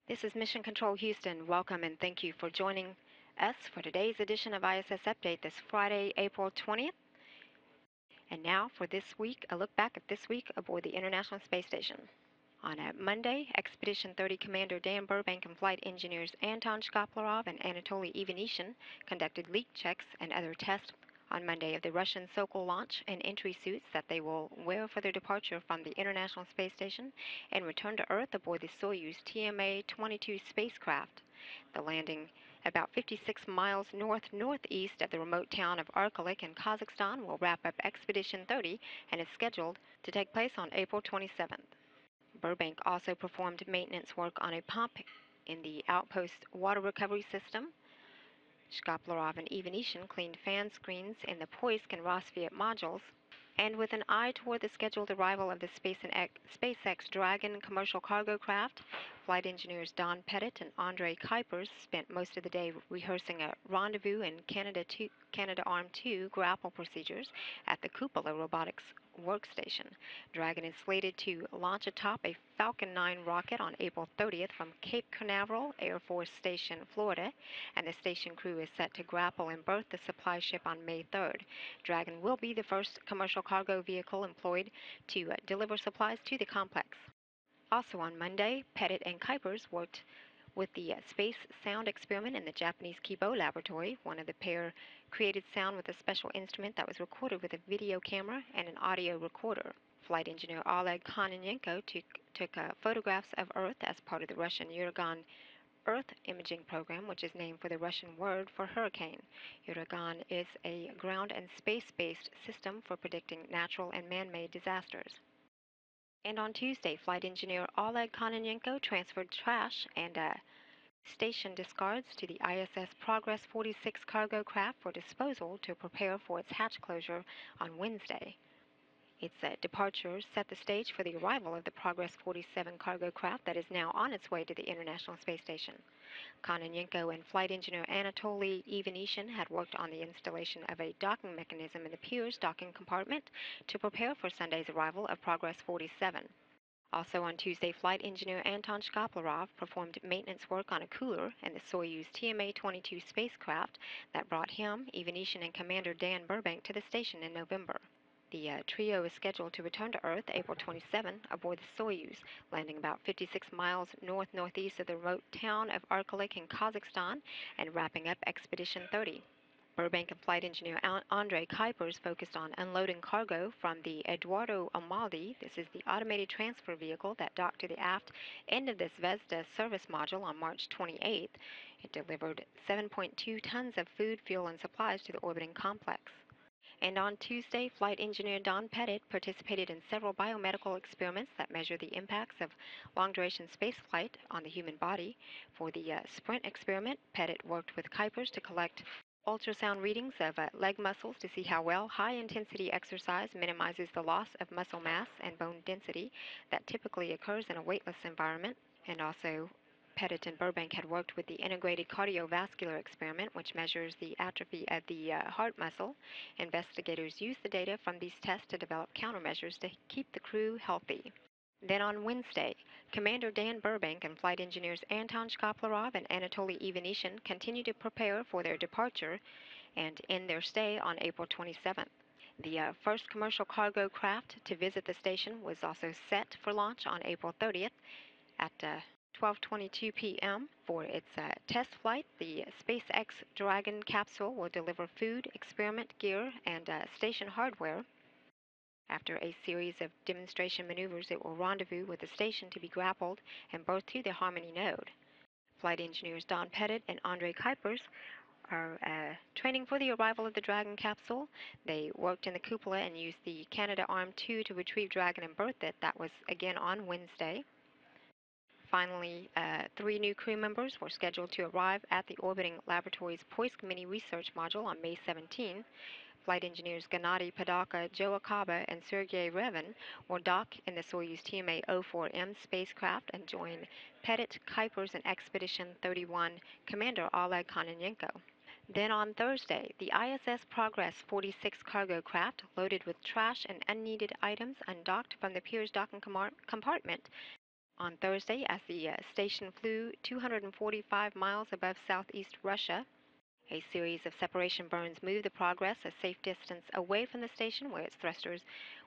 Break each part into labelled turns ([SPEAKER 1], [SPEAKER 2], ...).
[SPEAKER 1] This is Mission Control Houston. Welcome and thank you for joining us for today's edition of ISS Update this Friday, April 20th. And now for this week, a look back at this week aboard the International Space Station. On Monday, Expedition 30 Commander Dan Burbank and flight engineers Anton Shkaplerov and Anatoly Ivanishin conducted leak checks and other tests on Monday of the Russian Sokol launch and entry suits that they will wear for their departure from the International Space Station and return to Earth aboard the Soyuz TMA-22 spacecraft. The landing about 56 miles northeast of the remote town of Arkelik in Kazakhstan will wrap up Expedition 30 and is scheduled to take place on April 27th. Burbank also performed maintenance work on a pump in the outpost water recovery system. Shkaplerov and Ivanishin cleaned fan screens in the Poisk and Rosviet modules. And with an eye toward the scheduled arrival of the SpaceX Dragon commercial cargo craft, flight engineers Don Pettit and Andre Kuipers spent most of the day rehearsing a rendezvous and Canadarm2 grapple procedures at the Cupola Robotics workstation. Dragon is slated to launch atop a Falcon 9 rocket on April 30th from Cape Canaveral Air Force Station, Florida, and the station crew is set to grapple and berth the supply ship on May 3rd. Dragon will be the first commercial cargo vehicle employed to deliver supplies to the complex. Also on Monday, Pettit and Kuipers worked with the space sound experiment in the Japanese Kibo laboratory. One of the pair created sound with a special instrument that was recorded with a video camera and an audio recorder. Flight engineer Oleg Kononenko took photographs of Earth as part of the Russian Uragan Earth imaging program, which is named for the Russian word for hurricane. Uragan is a ground and space-based system for predicting natural and man-made disasters. And on Tuesday, flight engineer Oleg Kononenko transferred trash and station discards to the ISS Progress 46 cargo craft for disposal to prepare for its hatch closure on Wednesday. Its departure set the stage for the arrival of the Progress 47 cargo craft that is now on its way to the International Space Station. Kononenko and flight engineer Anatoly Ivanishin had worked on the installation of a docking mechanism in the Pirs docking compartment to prepare for Sunday's arrival of Progress 47. Also on Tuesday, flight engineer Anton Shkaplerov performed maintenance work on a cooler in the Soyuz TMA-22 spacecraft that brought him, Ivanishin, and Commander Dan Burbank to the station in November. The trio is scheduled to return to Earth April 27 aboard the Soyuz, landing about 56 miles northeast of the remote town of Arkelik in Kazakhstan and wrapping up Expedition 30. Burbank and flight engineer Andre Kuipers focused on unloading cargo from the Eduardo Amaldi. This is the automated transfer vehicle that docked to the aft end of the Zvezda service module on March 28th. It delivered 7.2 tons of food, fuel, and supplies to the orbiting complex. And on Tuesday, flight engineer Don Pettit participated in several biomedical experiments that measure the impacts of long-duration spaceflight on the human body. For the sprint experiment, Pettit worked with Kuipers to collect ultrasound readings of leg muscles to see how well high-intensity exercise minimizes the loss of muscle mass and bone density that typically occurs in a weightless environment. And also, Pettit and Burbank had worked with the integrated cardiovascular experiment, which measures the atrophy of the heart muscle. Investigators used the data from these tests to develop countermeasures to keep the crew healthy. Then on Wednesday, Commander Dan Burbank and flight engineers Anton Shkaplerov and Anatoly Ivanishin continue to prepare for their departure and end their stay on April 27th. The first commercial cargo craft to visit the station was also set for launch on April 30th at 12:22 p.m. For its test flight. The SpaceX Dragon capsule will deliver food, experiment gear, and station hardware. After a series of demonstration maneuvers, it will rendezvous with the station to be grappled and berthed to the Harmony node. Flight engineers Don Pettit and Andre Kuipers are training for the arrival of the Dragon capsule. They worked in the cupola and used the Canadarm2 to retrieve Dragon and berth it. That was again on Wednesday. Finally, 3 new crew members were scheduled to arrive at the orbiting laboratory's Poisk Mini Research Module on May 17. Flight engineers Gennady Padalka, Joe Akaba, and Sergei Revin will dock in the Soyuz TMA-04M spacecraft and join Pettit, Kuipers, and Expedition 31 Commander Oleg Kononenko. Then on Thursday, the ISS Progress 46 cargo craft, loaded with trash and unneeded items, undocked from the Pirs docking compartment On Thursday, as the station flew 245 miles above southeast Russia, a series of separation burns moved the Progress a safe distance away from the station, where its thrusters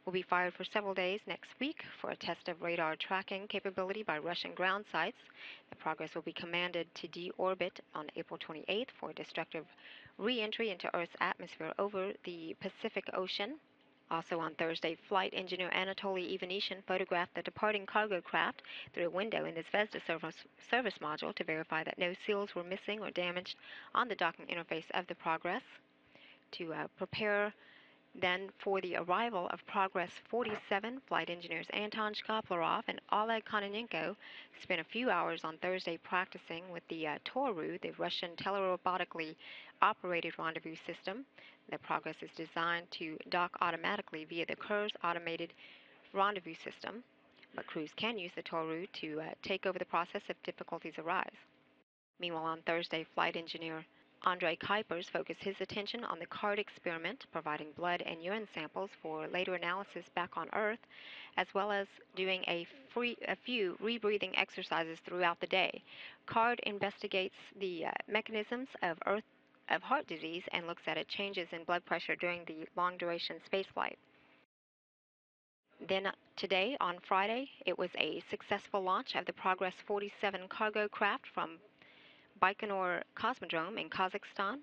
[SPEAKER 1] will be fired for several days next week for a test of radar tracking capability by Russian ground sites. The Progress will be commanded to deorbit on April 28th for a destructive re-entry into Earth's atmosphere over the Pacific Ocean. Also on Thursday, flight engineer Anatoly Ivanishin photographed the departing cargo craft through a window in the Zvezda service module to verify that no seals were missing or damaged on the docking interface of the Progress. To prepare then for the arrival of Progress 47, flight engineers Anton Shkaplerov and Oleg Kononenko spent a few hours on Thursday practicing with the Toru, the Russian telerobotically operated rendezvous system. The Progress is designed to dock automatically via the Kur's automated rendezvous system, but crews can use the Toru to take over the process if difficulties arise. Meanwhile, on Thursday, flight engineer Andrei Kuipers focused his attention on the CARD experiment, providing blood and urine samples for later analysis back on Earth, as well as doing a few rebreathing exercises throughout the day. CARD investigates the mechanisms of heart disease and looks at changes in blood pressure during the long-duration spaceflight. Then today, on Friday, it was a successful launch of the Progress 47 cargo craft from Baikonur Cosmodrome in Kazakhstan.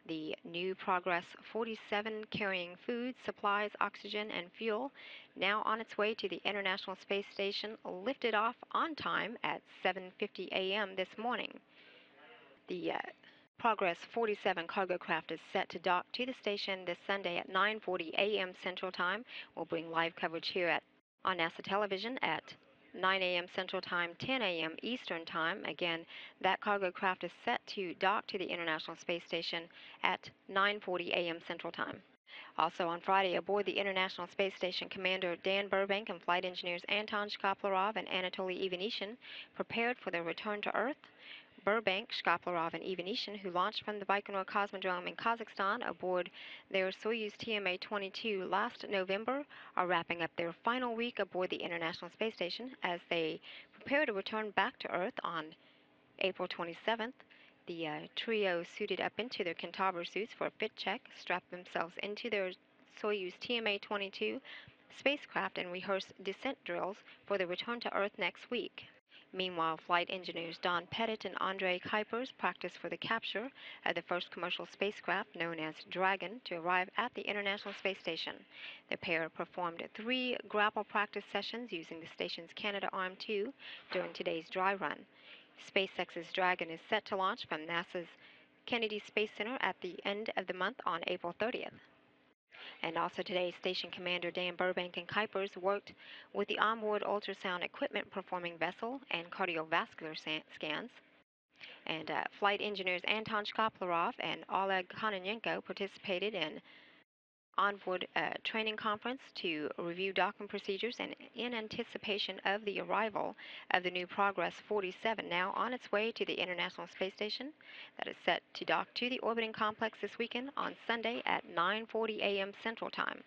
[SPEAKER 1] The new Progress 47, carrying food, supplies, oxygen, and fuel, now on its way to the International Space Station, lifted off on time at 7:50 a.m. this morning. The Progress 47 cargo craft is set to dock to the station this Sunday at 9:40 a.m. Central Time. We'll bring live coverage here on NASA television at 9 a.m. Central Time, 10 a.m. Eastern Time. Again, that cargo craft is set to dock to the International Space Station at 9:40 a.m. Central Time. Also on Friday, aboard the International Space Station, Commander Dan Burbank and flight engineers Anton Shkaplerov and Anatoly Ivanishin prepared for their return to Earth. Burbank, Shkaplerov, and Ivanishin, who launched from the Baikonur Cosmodrome in Kazakhstan aboard their Soyuz TMA-22 last November, are wrapping up their final week aboard the International Space Station as they prepare to return back to Earth on April 27th. The trio suited up into their Centaur suits for a fit check, strapped themselves into their Soyuz TMA-22 spacecraft, and rehearsed descent drills for the return to Earth next week. Meanwhile, flight engineers Don Pettit and Andrei Kuipers practiced for the capture of the first commercial spacecraft, known as Dragon, to arrive at the International Space Station. The pair performed 3 grapple practice sessions using the station's Canadarm2 during today's dry run. SpaceX's Dragon is set to launch from NASA's Kennedy Space Center at the end of the month on April 30th. And also today, Station Commander Dan Burbank and Kuipers worked with the onboard ultrasound equipment performing vessel and cardiovascular scans. And flight engineers Anton Shkaplerov and Oleg Kononenko participated in onboard training conference to review docking procedures and in anticipation of the arrival of the new Progress 47, now on its way to the International Space Station, that is set to dock to the orbiting complex this weekend on Sunday at 9:40 a.m. Central Time.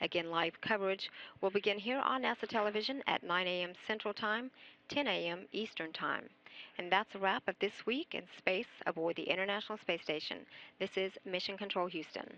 [SPEAKER 1] Again, live coverage will begin here on NASA television at 9 a.m. Central Time, 10 a.m. Eastern Time. And that's a wrap of this week in space aboard the International Space Station. This is Mission Control Houston.